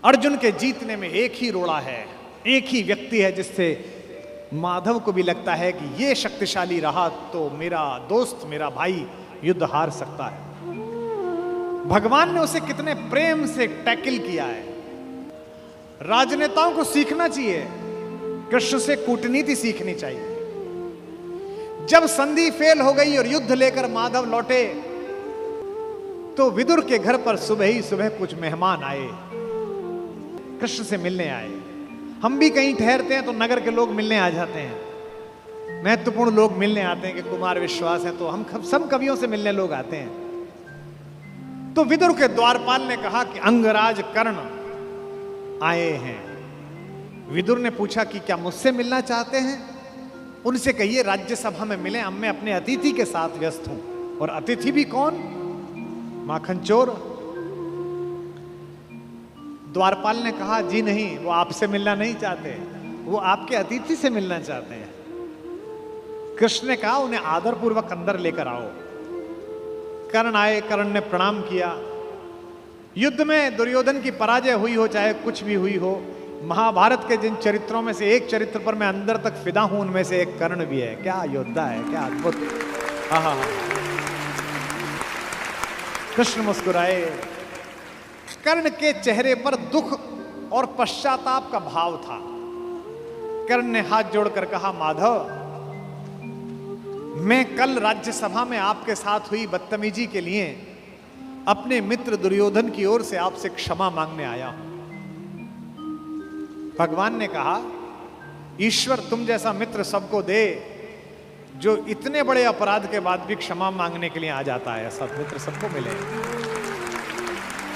अर्जुन के जीतने में एक ही रोड़ा है, एक ही व्यक्ति है जिससे माधव को भी लगता है कि ये शक्तिशाली रहा तो मेरा दोस्त, मेरा भाई युद्ध हार सकता है। भगवान ने उसे कितने प्रेम से टैकल किया है। राजनेताओं को सीखना चाहिए, कृष्ण से कूटनीति सीखनी चाहिए। जब संधि फेल हो गई और युद्ध लेकर माधव लौटे तो विदुर के घर पर सुबह ही सुबह कुछ मेहमान आए, कृष्ण से मिलने आए। हम भी कहीं ठहरते हैं तो नगर के लोग मिलने आ जाते हैं, महत्वपूर्ण लोग मिलने आते हैं कि कुमार विश्वास है, तो हम सब कवियों से मिलने लोग आते हैं। तो विदुर के द्वारपाल ने कहा कि अंगराज कर्ण आए हैं। विदुर ने पूछा कि क्या मुझसे मिलना चाहते हैं? उनसे कहिए राज्यसभा में मिले, अब मैं अपने अतिथि के साथ व्यस्त हूं। और अतिथि भी कौन? माखन चोर। द्वारपाल ने कहा जी नहीं, वो आपसे मिलना नहीं चाहते, वो आपके अतिथि से मिलना चाहते हैं। कृष्ण ने कहा उन्हें आदरपूर्वक अंदर लेकर आओ। कर्ण आए, कर्ण ने प्रणाम किया। युद्ध में दुर्योधन की पराजय हुई हो चाहे कुछ भी हुई हो, महाभारत के जिन चरित्रों में से एक चरित्र पर मैं अंदर तक फिदा हूं, उनमें से एक कर्ण भी है। क्या योद्धा है, क्या अद्भुत। हाँ। कृष्ण मुस्कुराए। कर्ण के चेहरे पर दुख और पश्चाताप का भाव था। कर्ण ने हाथ जोड़कर कहा माधव, मैं कल राज्यसभा में आपके साथ हुई बदतमीजी के लिए अपने मित्र दुर्योधन की ओर से आपसे क्षमा मांगने आया हूं। भगवान ने कहा ईश्वर तुम जैसा मित्र सबको दे जो इतने बड़े अपराध के बाद भी क्षमा मांगने के लिए आ जाता है। ऐसा मित्र सबको मिले।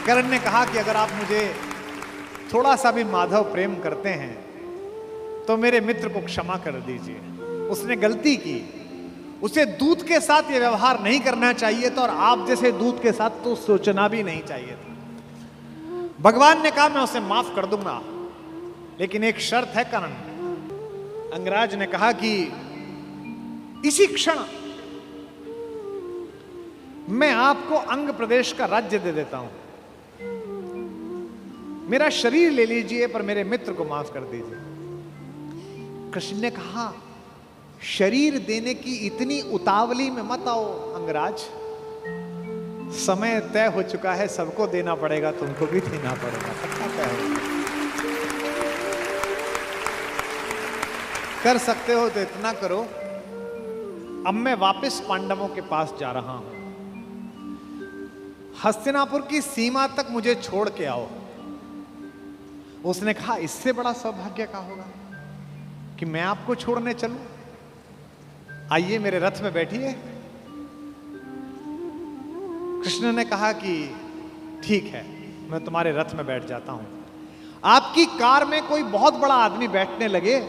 कर्ण ने कहा कि अगर आप मुझे थोड़ा सा भी माधव प्रेम करते हैं तो मेरे मित्र को क्षमा कर दीजिए। उसने गलती की, उसे दूत के साथ यह व्यवहार नहीं करना चाहिए था, और आप जैसे दूत के साथ तो सोचना भी नहीं चाहिए था। भगवान ने कहा मैं उसे माफ कर दूंगा, लेकिन एक शर्त है कर्ण। अंगराज ने कहा कि इसी क्षण मैं आपको अंग प्रदेश का राज्य दे देता हूं, मेरा शरीर ले लीजिए पर मेरे मित्र को माफ कर दीजिए। कृष्ण ने कहा शरीर देने की इतनी उतावली में मत आओ अंगराज, समय तय हो चुका है, सबको देना पड़ेगा, तुमको भी देना पड़ेगा, सबका तय हो। कर सकते हो तो इतना करो, अब मैं वापस पांडवों के पास जा रहा हूं, हस्तिनापुर की सीमा तक मुझे छोड़ के आओ। उसने कहा इससे बड़ा सौभाग्य का होगा कि मैं आपको छोड़ने चलूं? आइए मेरे रथ में बैठिए। कृष्ण ने कहा कि ठीक है, मैं तुम्हारे रथ में बैठ जाता हूं। आपकी कार में कोई बहुत बड़ा आदमी बैठने लगे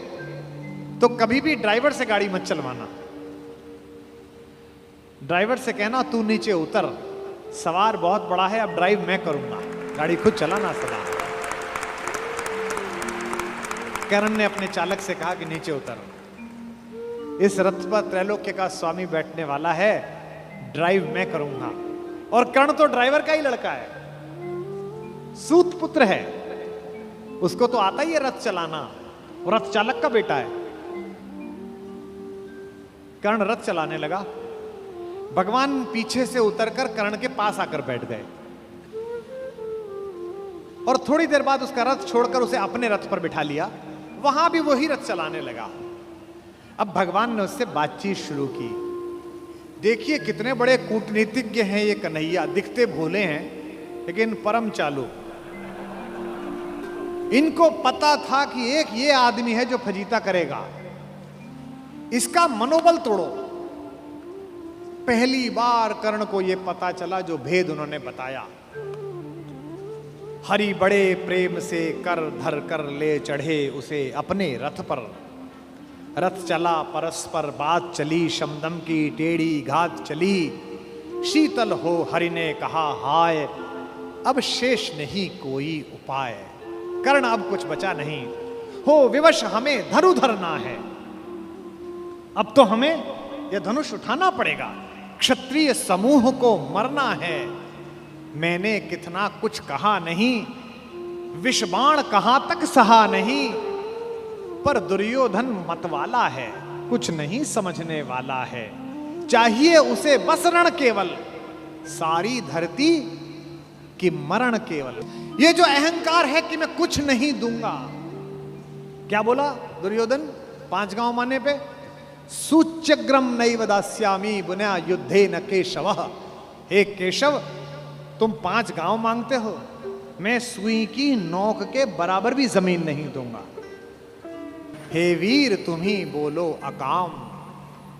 तो कभी भी ड्राइवर से गाड़ी मत चलवाना। ड्राइवर से कहना तू नीचे उतर, सवार बहुत बड़ा है, अब ड्राइव मैं करूंगा, गाड़ी खुद चलाना सदा। कर्ण ने अपने चालक से कहा कि नीचे उतर, इस रथ पर त्रैलोक्य का स्वामी बैठने वाला है, ड्राइव मैं करूंगा। और कर्ण तो ड्राइवर का ही लड़का है, सूत पुत्र है, उसको तो आता ही है रथ चलाना, वो रथ चालक का बेटा है। कर्ण रथ चलाने लगा। भगवान पीछे से उतरकर कर्ण के पास आकर बैठ गए और थोड़ी देर बाद उसका रथ छोड़कर उसे अपने रथ पर बिठा लिया। वहां भी वही रथ चलाने लगा। अब भगवान ने उससे बातचीत शुरू की। देखिए कितने बड़े कूटनीतिज्ञ हैं ये कन्हैया, दिखते भोले हैं लेकिन परम चालू। इनको पता था कि एक ये आदमी है जो फजीता करेगा, इसका मनोबल तोड़ो। पहली बार कर्ण को यह पता चला जो भेद उन्होंने बताया। हरि बड़े प्रेम से कर धर कर ले चढ़े उसे अपने रथ पर। रथ चला परस्पर बात चली, शमदम की टेढ़ी घात चली। शीतल हो हरि ने कहा हाय, अब शेष नहीं कोई उपाय। कर्ण अब कुछ बचा नहीं, हो विवश हमें धनु धरना है। अब तो हमें यह धनुष उठाना पड़ेगा, क्षत्रिय समूह को मरना है। मैंने कितना कुछ कहा नहीं, विषबाण कहां तक सहा नहीं, पर दुर्योधन मतवाला है, कुछ नहीं समझने वाला है। चाहिए उसे बस रण केवल, सारी धरती की मरण केवल। ये जो अहंकार है कि मैं कुछ नहीं दूंगा, क्या बोला दुर्योधन 5 गांव माने पे? सूच्यग्रम नैव दास्यामि बुना युद्धे न केशव। हे केशव, तुम 5 गांव मांगते हो, मैं सुई की नोक के बराबर भी जमीन नहीं दूंगा। हे वीर तुम ही बोलो अकाम।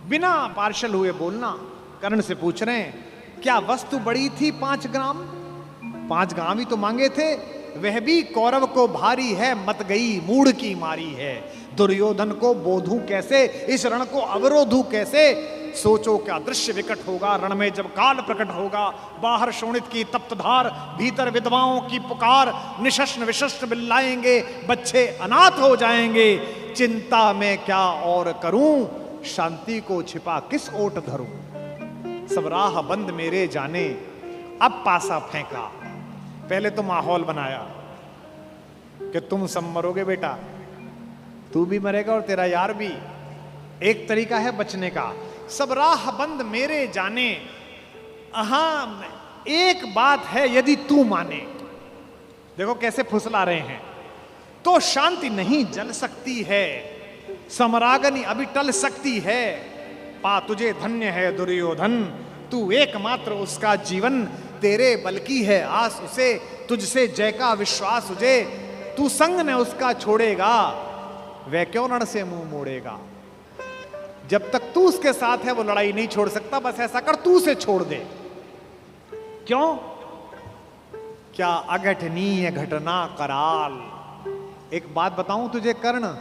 बिना पार्शल हुए बोलना। कर्ण से पूछ रहे हैं, क्या वस्तु बड़ी थी 5 ग्राम? 5 गांव ही तो मांगे थे, वह भी कौरव को भारी है, मत गई मूढ़ की मारी है। दुर्योधन को बोधूं कैसे, इस रण को अवरोधूं कैसे? सोचो क्या दृश्य विकट होगा रण में जब काल प्रकट होगा। बाहर शोणित की तप्त धार, भीतर विधवाओं की पुकार। निशस्त्र विशस्त्र बिल्लाएंगे, बच्चे अनाथ हो जाएंगे। चिंता में क्या और करूं, शांति को छिपा किस ओट धरूं। सब राह बंद मेरे जाने, अब पासा फेंका। पहले तो माहौल बनाया कि तुम सब मरोगे बेटा, तू भी मरेगा और तेरा यार भी। एक तरीका है बचने का, सब राह बंद मेरे जाने। हाँ, एक बात है, यदि तू माने, देखो कैसे फुसला रहे हैं, तो शांति नहीं जल सकती है, समरागनी अभी टल सकती है। पा तुझे धन्य है दुर्योधन, तू एकमात्र उसका जीवन, तेरे बल की है आस उसे, तुझसे जय का विश्वास उजे। तू संग ने उसका छोड़ेगा, वह क्यों रण से मुंह मोड़ेगा। जब तक तू उसके साथ है वो लड़ाई नहीं छोड़ सकता। बस ऐसा कर, तू उसे छोड़ दे। क्यों? क्या अघटनीय घटना कराल। एक बात बताऊं तुझे कर्ण,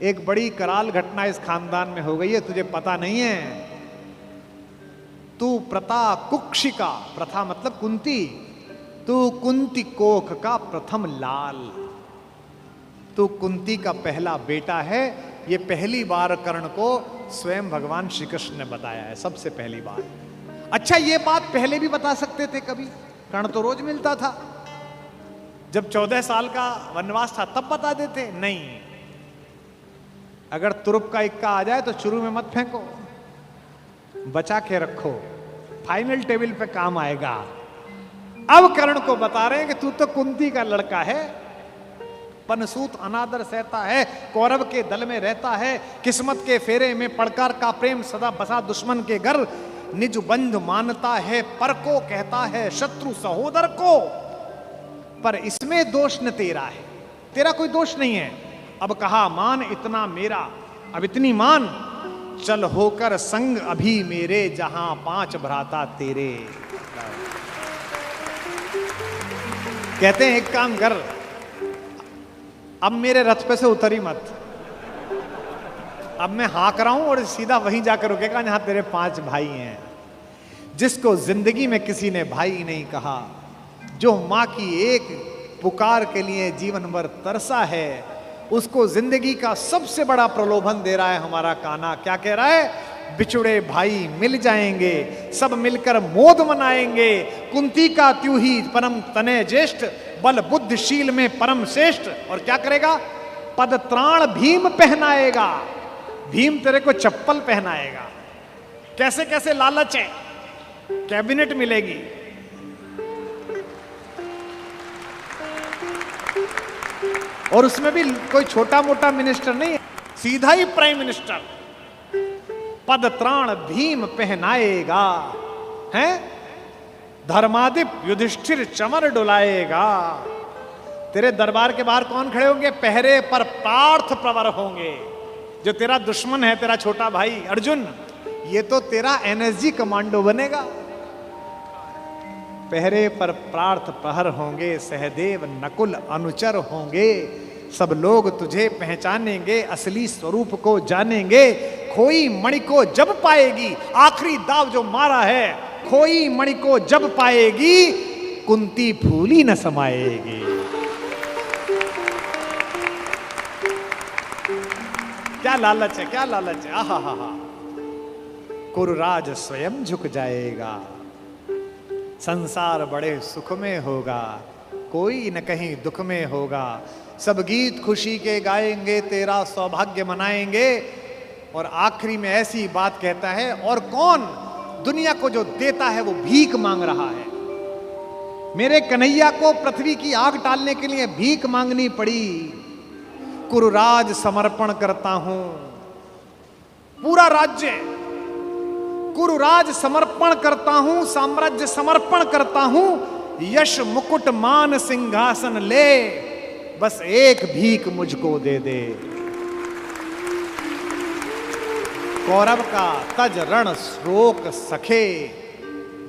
एक बड़ी कराल घटना इस खानदान में हो गई है, तुझे पता नहीं है। तू प्रता कुक्षिका, प्रथा मतलब कुंती, तू कुंती कोख का प्रथम लाल। तू कुंती का पहला बेटा है। ये पहली बार कर्ण को स्वयं भगवान श्री कृष्ण ने बताया है, सबसे पहली बार। अच्छा, ये बात पहले भी बता सकते थे कभी, कर्ण तो रोज मिलता था। जब 14 साल का वनवास था तब बता देते, नहीं। अगर तुरुप का इक्का आ जाए तो शुरू में मत फेंको, बचा के रखो, फाइनल टेबल पे काम आएगा। अब कर्ण को बता रहे हैं कि तू तो कुंती का लड़का है, पनसूत अनादर सहता है, कौरव के दल में रहता है, किस्मत के फेरे में पड़कर का प्रेम सदा बसा दुश्मन के घर, निज बंधु मानता है पर को कहता है शत्रु सहोदर को। पर इसमें दोष न तेरा है, तेरा कोई दोष नहीं है। अब कहा मान इतना मेरा, अब इतनी मान, चल होकर संग अभी मेरे, जहां 5 भ्राता तेरे। कहते हैं एक काम कर, अब मेरे रथ पे से उतरी मत, अब मैं हाँक रहा हूं और सीधा वहीं जाकर रुकेगा जहां तेरे 5 भाई हैं। जिसको जिंदगी में किसी ने भाई नहीं कहा, जो मां की एक पुकार के लिए जीवन भर तरसा है, उसको जिंदगी का सबसे बड़ा प्रलोभन दे रहा है हमारा कान्हा। क्या कह रहा है? बिछुड़े भाई मिल जाएंगे, सब मिलकर मोद मनाएंगे। कुंती का त्यू ही परम तने ज्येष्ठ, बल बुद्धिशील में परम श्रेष्ठ। और क्या करेगा? पद त्राण भीम पहनाएगा, भीम तेरे को चप्पल पहनाएगा। कैसे कैसे लालच है, कैबिनेट मिलेगी, और उसमें भी कोई छोटा मोटा मिनिस्टर नहीं, सीधा ही प्राइम मिनिस्टर। पद त्राण भीम पहनाएगा, हैं? धर्मादिप युधिष्ठिर चमर डुलाएगा। तेरे दरबार के बाहर कौन खड़े होंगे? पहरे पर पार्थ प्रवर होंगे। जो तेरा दुश्मन है, तेरा छोटा भाई अर्जुन, ये तो तेरा एनएसजी कमांडो बनेगा। पहरे पर पार्थ प्रहर होंगे, सहदेव नकुल अनुचर होंगे। सब लोग तुझे पहचानेंगे, असली स्वरूप को जानेंगे। खोई मणि को जब पाएगी, आखिरी दाव जो मारा है, खोई मणि को जब पाएगी, कुंती फूली न समाएगी। क्या लालच है, क्या लालच है। आहा हा हा। कुरुराज स्वयं झुक जाएगा, संसार बड़े सुख में होगा। कोई न कहीं दुख में होगा। सब गीत खुशी के गाएंगे, तेरा सौभाग्य मनाएंगे। और आखिरी में ऐसी बात कहता है, और कौन दुनिया को जो देता है वो भीख मांग रहा है। मेरे कन्हैया को पृथ्वी की आग टालने के लिए भीख मांगनी पड़ी। कुरुराज समर्पण करता हूं, पूरा राज्य कुरुराज समर्पण करता हूं, साम्राज्य समर्पण करता हूं, यश मुकुट मान सिंहासन ले, बस एक भीख मुझको दे दे। कौरव का तज रण शोक सखे,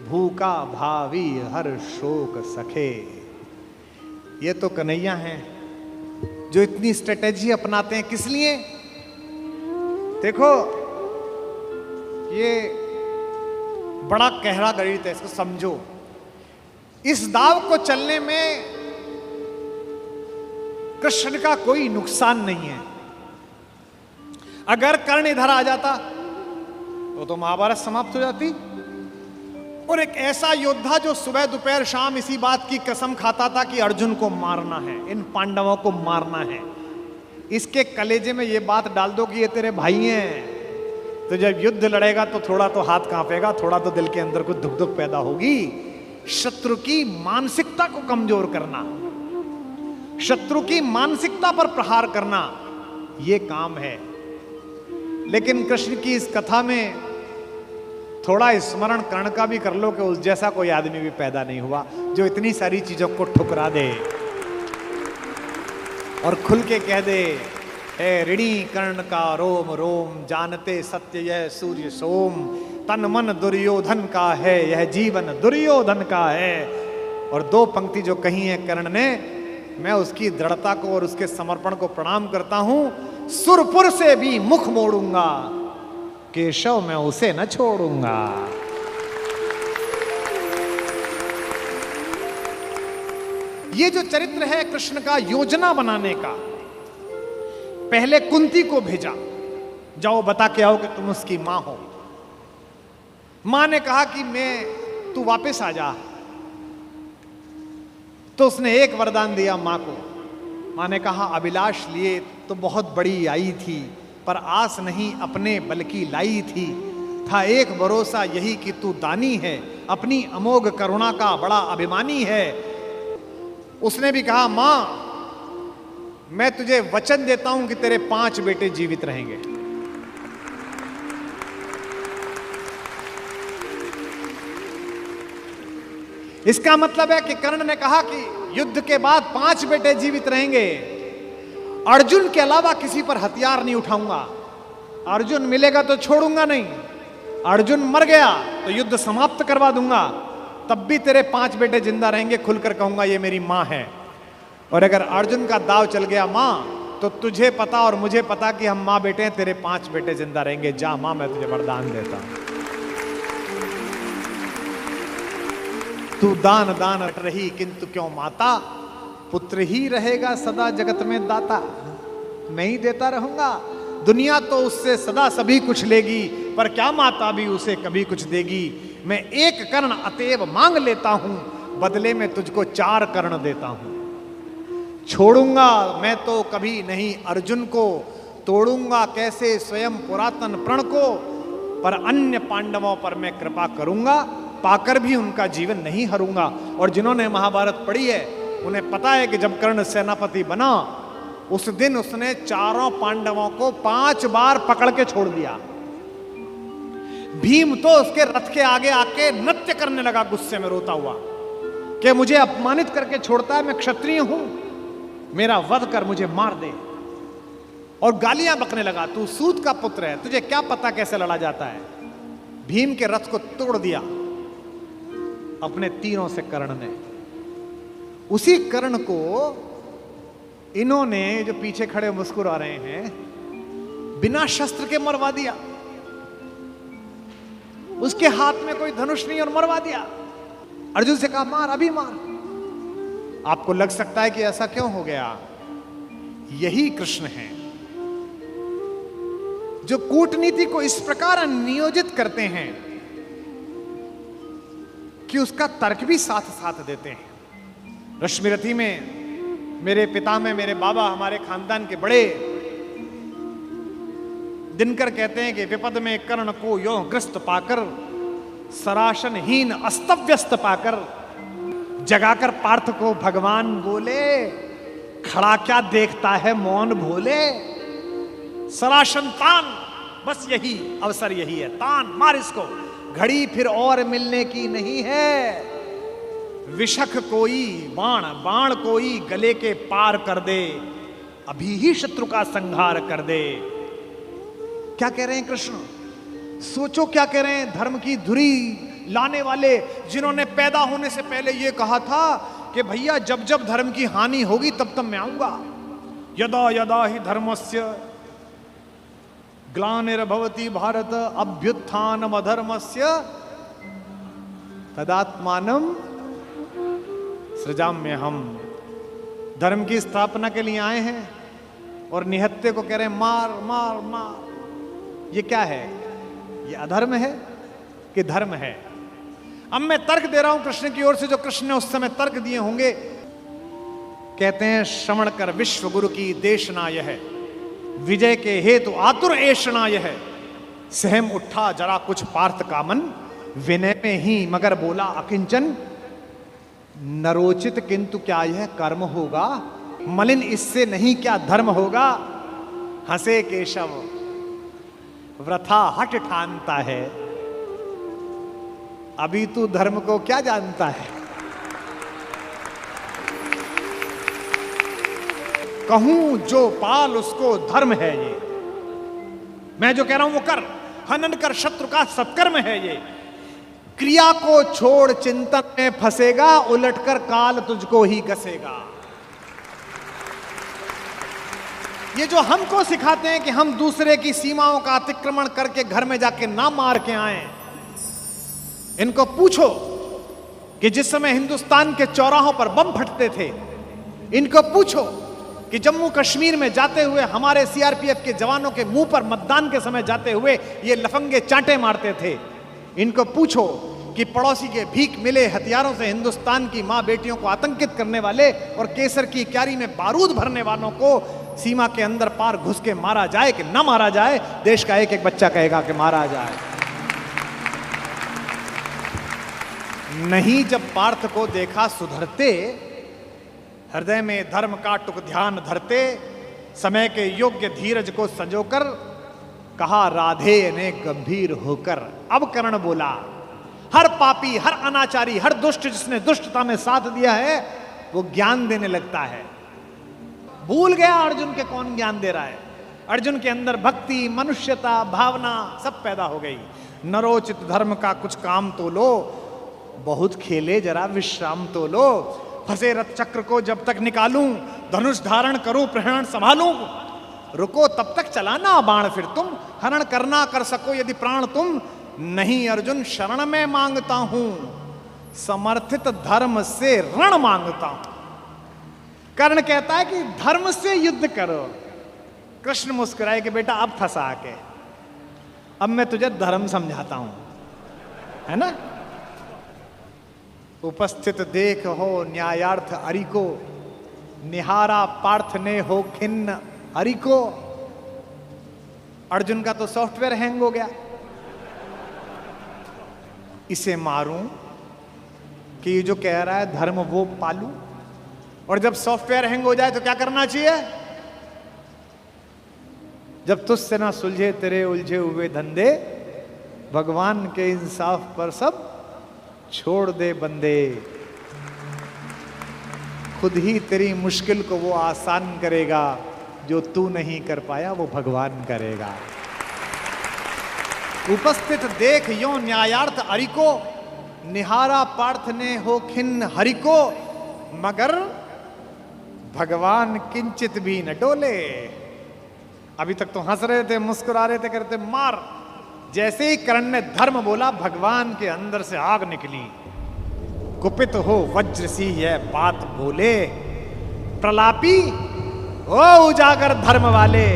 भूखा भावी हर शोक सखे। ये तो कन्हैया हैं जो इतनी स्ट्रेटेजी अपनाते हैं। किस लिए? देखो, ये बड़ा गहरा गणित है, इसको समझो। इस दाव को चलने में कृष्ण का कोई नुकसान नहीं है। अगर कर्ण इधर आ जाता तो महाभारत समाप्त हो जाती। और एक ऐसा योद्धा जो सुबह दोपहर शाम इसी बात की कसम खाता था कि अर्जुन को मारना है, इन पांडवों को मारना है, इसके कलेजे में ये बात डाल दो कि ये तेरे भाई हैं, तो जब युद्ध लड़ेगा तो थोड़ा तो हाथ कांपेगा, थोड़ा तो दिल के अंदर कुछ धुक धुक पैदा होगी। शत्रु की मानसिकता को कमजोर करना, शत्रु की मानसिकता पर प्रहार करना, यह काम है। लेकिन कृष्ण की इस कथा में थोड़ा स्मरण कर्ण का भी कर लो कि उस जैसा कोई आदमी भी पैदा नहीं हुआ जो इतनी सारी चीजों को ठुकरा दे और खुल के कह दे, ए ऋणी कर्ण का रोम रोम, जानते सत्य यह सूर्य सोम, तन मन दुर्योधन का है, यह जीवन दुर्योधन का है। और दो पंक्ति जो कही है कर्ण ने, मैं उसकी दृढ़ता को और उसके समर्पण को प्रणाम करता हूं। सुरपुर से भी मुख मोड़ूंगा, केशव मैं उसे न छोड़ूंगा। ये जो चरित्र है कृष्ण का योजना बनाने का, पहले कुंती को भेजा, जाओ बता के आओ कि तुम उसकी मां हो। मां ने कहा कि तू वापस आ जा, तो उसने एक वरदान दिया मां को। मां ने कहा, अभिलाष लिए तो बहुत बड़ी आई थी, पर आस नहीं अपने बल्कि लाई थी। था एक भरोसा यही कि तू दानी है, अपनी अमोघ करुणा का बड़ा अभिमानी है। उसने भी कहा, मां मैं तुझे वचन देता हूं कि तेरे 5 बेटे जीवित रहेंगे। इसका मतलब है कि कर्ण ने कहा कि युद्ध के बाद 5 बेटे जीवित रहेंगे, अर्जुन के अलावा किसी पर हथियार नहीं उठाऊंगा, अर्जुन मिलेगा तो छोड़ूंगा नहीं, अर्जुन मर गया तो युद्ध समाप्त करवा दूंगा, तब भी तेरे 5 बेटे जिंदा रहेंगे। खुलकर कहूंगा ये मेरी मां है। और अगर अर्जुन का दाव चल गया मां, तो तुझे पता और मुझे पता कि हम मां बेटे हैं, तेरे 5 बेटे जिंदा रहेंगे। जा मां, मैं तुझे वरदान देता हूं, तू दान दान हट रही किंतु क्यों माता, पुत्र ही रहेगा सदा जगत में दाता। मैं ही देता रहूंगा, दुनिया तो उससे सदा सभी कुछ लेगी, पर क्या माता भी उसे कभी कुछ देगी। मैं एक कर्ण अतएव मांग लेता हूं, बदले में तुझको 4 कर्ण देता हूं। छोड़ूंगा मैं तो कभी नहीं अर्जुन को, तोड़ूंगा कैसे स्वयं पुरातन प्रण को, पर अन्य पांडवों पर मैं कृपा करूंगा, पाकर भी उनका जीवन नहीं हरूंगा। और जिन्होंने महाभारत पढ़ी है उन्हें पता है कि जब कर्ण सेनापति बना, उस दिन उसने 4 पांडवों को 5 बार पकड़ के छोड़ दिया। भीम तो उसके रथ के आगे आके नृत्य करने लगा, गुस्से में रोता हुआ कि मुझे अपमानित करके छोड़ता है, मैं क्षत्रिय हूं, मेरा वध कर मुझे मार दे। और गालियां बकने लगा, तू सूत का पुत्र है, तुझे क्या पता कैसे लड़ा जाता है। भीम के रथ को तोड़ दिया अपने तीरों से कर्ण ने। उसी कर्ण को इन्होंने, जो पीछे खड़े मुस्कुरा रहे हैं, बिना शस्त्र के मरवा दिया। उसके हाथ में कोई धनुष नहीं और मरवा दिया। अर्जुन से कहा, मार, अभी मार। आपको लग सकता है कि ऐसा क्यों हो गया? यही कृष्ण है जो कूटनीति को इस प्रकार नियोजित करते हैं कि उसका तर्क भी साथ साथ देते हैं। रश्मिरथी में मेरे पिता में मेरे बाबा हमारे खानदान के बड़े दिनकर कहते हैं कि विपद में कर्ण को यो ग्रस्त पाकर, सराशनहीन अस्तव्यस्त पाकर, जगाकर पार्थ को भगवान बोले, खड़ा क्या देखता है मौन भोले। सराशन तान, बस यही अवसर यही है, तान मार इसको, घड़ी फिर और मिलने की नहीं है। विषख कोई बाण, बाण कोई गले के पार कर दे, अभी ही शत्रु का संहार कर दे। क्या कह रहे हैं कृष्ण? सोचो क्या कह रहे हैं। धर्म की धुरी लाने वाले, जिन्होंने पैदा होने से पहले यह कहा था कि भैया जब जब धर्म की हानि होगी तब तब मैं आऊंगा। यदा यदा ही धर्मस्य ग्लानिर्भवति भारत अभ्युत्थानम अधर्मस्य तदात्मानम सृजाम्य। हम धर्म की स्थापना के लिए आए हैं और निहत्ते को कह रहे हैं मार मार मार। ये क्या है? ये अधर्म है कि धर्म है? अब मैं तर्क दे रहा हूं कृष्ण की ओर से, जो कृष्ण ने उस समय तर्क दिए होंगे। कहते हैं श्रवण कर विश्व गुरु की देशना यह, विजय के हेतु आतुर ऐषणा यह। सहम उठा जरा कुछ पार्थ कामन, विनय में ही मगर बोला अकिंचन। नरोचित किंतु क्या यह कर्म होगा, मलिन इससे नहीं क्या धर्म होगा। हंसे केशव वृथा हट ठानता है, अभी तू धर्म को क्या जानता है। कहूं जो पाल उसको धर्म है ये, मैं जो कह रहा हूं वो कर। हनन कर शत्रु का सत्कर्म है ये। क्रिया को छोड़ चिंतन में फंसेगा, उलटकर काल तुझको ही गसेगा। ये जो हमको सिखाते हैं कि हम दूसरे की सीमाओं का अतिक्रमण करके घर में जाके ना मार के आए, इनको पूछो कि जिस समय हिंदुस्तान के चौराहों पर बम फटते थे, इनको पूछो कि जम्मू कश्मीर में जाते हुए हमारे सीआरपीएफ के जवानों के मुंह पर मतदान के समय जाते हुए ये लफंगे चांटे मारते थे। इनको पूछो कि पड़ोसी के भीख मिले हथियारों से हिंदुस्तान की मां बेटियों को आतंकित करने वाले और केसर की क्यारी में बारूद भरने वालों को सीमा के अंदर पार घुस के मारा जाए कि ना मारा जाए। देश का एक एक बच्चा कहेगा कि मारा जाए। नहीं जब पार्थ को देखा सुधरते, हृदय में धर्म का टुक ध्यान धरते, समय के योग्य धीरज को संजोकर कहा राधे ने गंभीर होकर। अब कर्ण बोला, हर पापी, हर अनाचारी, हर दुष्ट जिसने दुष्टता में साथ दिया है वो ज्ञान देने लगता है। भूल गया अर्जुन के कौन ज्ञान दे रहा है। अर्जुन के अंदर भक्ति, मनुष्यता, भावना सब पैदा हो गई। नरोचित धर्म का कुछ काम तो लो, बहुत खेले जरा विश्राम तो लो। फंसे रथ चक्र को जब तक निकालूं, धनुष धारण करूं, प्रहरण संभालूं। रुको तब तक चलाना बाण फिर तुम, हरण करना कर सको यदि प्राण तुम। नहीं अर्जुन शरण में मांगता हूं, समर्थित धर्म से रण मांगता हूं। कर्ण कहता है कि धर्म से युद्ध करो। कृष्ण मुस्कुराए कि बेटा अब फंसा के, अब मैं तुझे धर्म समझाता हूं, है ना। उपस्थित देख हो न्यायार्थ हरि को, निहारा पार्थ ने हो खिन्न हरि को। अर्जुन का तो सॉफ्टवेयर हैंग हो गया। इसे मारूं कि ये जो कह रहा है धर्म वो पालूं। और जब सॉफ्टवेयर हैंग हो जाए तो क्या करना चाहिए? जब तुझसे ना सुलझे तेरे उलझे हुए धंधे, भगवान के इंसाफ पर सब छोड़ दे बंदे। खुद ही तेरी मुश्किल को वो आसान करेगा, जो तू नहीं कर पाया वो भगवान करेगा। उपस्थित देख यो न्यायार्थ हरि को, निहारा पार्थ ने हो खिन्न हरि को। मगर भगवान किंचित भी न डोले। अभी तक तो हंस रहे थे, मुस्कुरा रहे थे, करते मार। जैसे ही कर्ण ने धर्म बोला, भगवान के अंदर से आग निकली। कुपित हो वज्र सी यह बात बोले, प्रलापी ओ उजागर धर्म वाले,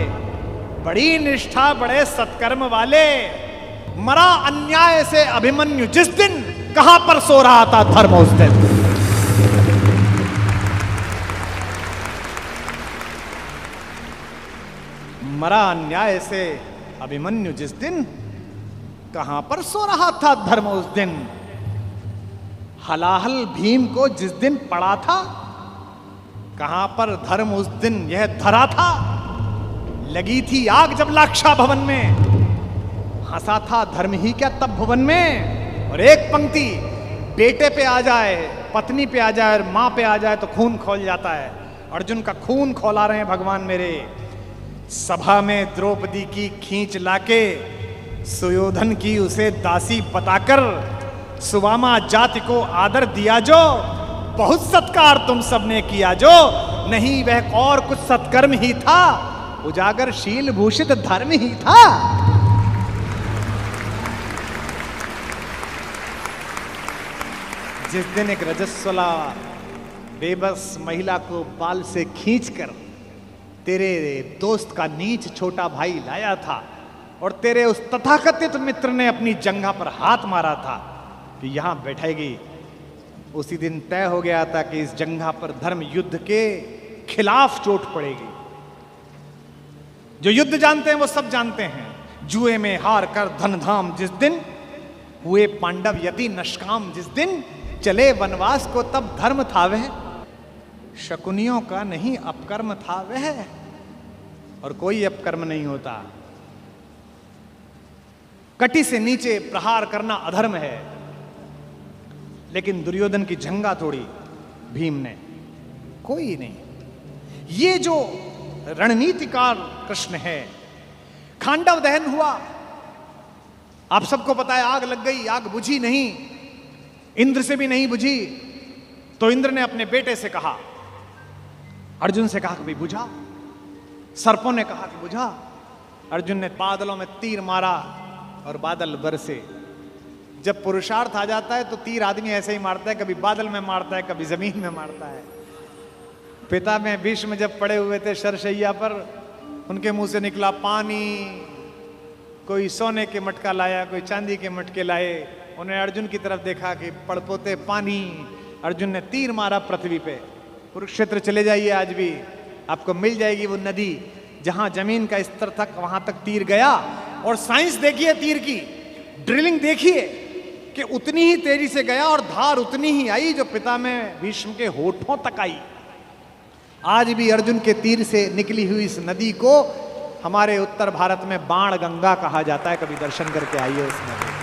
बड़ी निष्ठा बड़े सत्कर्म वाले। मरा अन्याय से अभिमन्यु जिस दिन, कहां पर सो रहा था धर्म उस दिन। मरा अन्याय से अभिमन्यु जिस दिन, कहां पर सो रहा था धर्म उस दिन। हलाहल भीम को जिस दिन पड़ा था, कहां पर धर्म उस दिन यह धरा था। लगी थी आग जब लाक्षा भवन में, हंसा था धर्म ही क्या तब भुवन में। और एक पंक्ति, बेटे पे आ जाए, पत्नी पे आ जाए और मां पे आ जाए तो खून खोल जाता है। अर्जुन का खून खौला रहे हैं भगवान मेरे। सभा में द्रौपदी की खींच लाके, सुयोधन की उसे दासी बताकर, सुवामा जाति को आदर दिया जो, बहुत सत्कार तुम सबने किया जो। नहीं वह और कुछ सत्कर्म ही था, उजागर शील भूषित धर्म ही था। जिस दिन एक रजस्वला बेबस महिला को बाल से खींचकर तेरे दोस्त का नीच छोटा भाई लाया था, और तेरे उस तथाकथित मित्र ने अपनी जंघा पर हाथ मारा था कि यहां बैठेगी, उसी दिन तय हो गया था कि इस जंघा पर धर्म युद्ध के खिलाफ चोट पड़ेगी। जो युद्ध जानते हैं वो सब जानते हैं, जुए में हार कर धन धाम जिस दिन, हुए पांडव यति नष्काम जिस दिन, चले वनवास को तब धर्म था वह, शकुनियों का नहीं अपकर्म था वह। और कोई अपकर्म नहीं होता। कटी से नीचे प्रहार करना अधर्म है, लेकिन दुर्योधन की जंघा तोड़ी भीम ने, कोई नहीं। ये जो रणनीतिकार कृष्ण है। खांडव दहन हुआ, आप सबको पता है, आग लग गई, आग बुझी नहीं, इंद्र से भी नहीं बुझी। तो इंद्र ने अपने बेटे से कहा, अर्जुन से कहा कि भाई बुझा। सर्पों ने कहा कि बुझा। अर्जुन ने बादलों में तीर मारा और बादल बरसे। जब पुरुषार्थ आ जाता है तो तीर आदमी ऐसे ही मारता है, कभी बादल में मारता है, कभी जमीन में मारता है। पिता में भीष्म जब पड़े हुए थे शरशैया पर, उनके मुंह से निकला पानी। कोई सोने के मटका लाया, कोई चांदी के मटके लाए। उन्हें अर्जुन की तरफ देखा कि पड़पोते पानी। अर्जुन ने तीर मारा पृथ्वी पे। कुरुक्षेत्र चले जाइए, आज भी आपको मिल जाएगी वो नदी जहां जमीन का स्तर तक, वहां तक तीर गया। और साइंस देखिए तीर की, ड्रिलिंग देखिए कि उतनी ही तेजी से गया और धार उतनी ही आई जो पिता में भीष्म के होठों तक आई। आज भी अर्जुन के तीर से निकली हुई इस नदी को हमारे उत्तर भारत में बाण गंगा कहा जाता है। कभी दर्शन करके आइए उस नदी।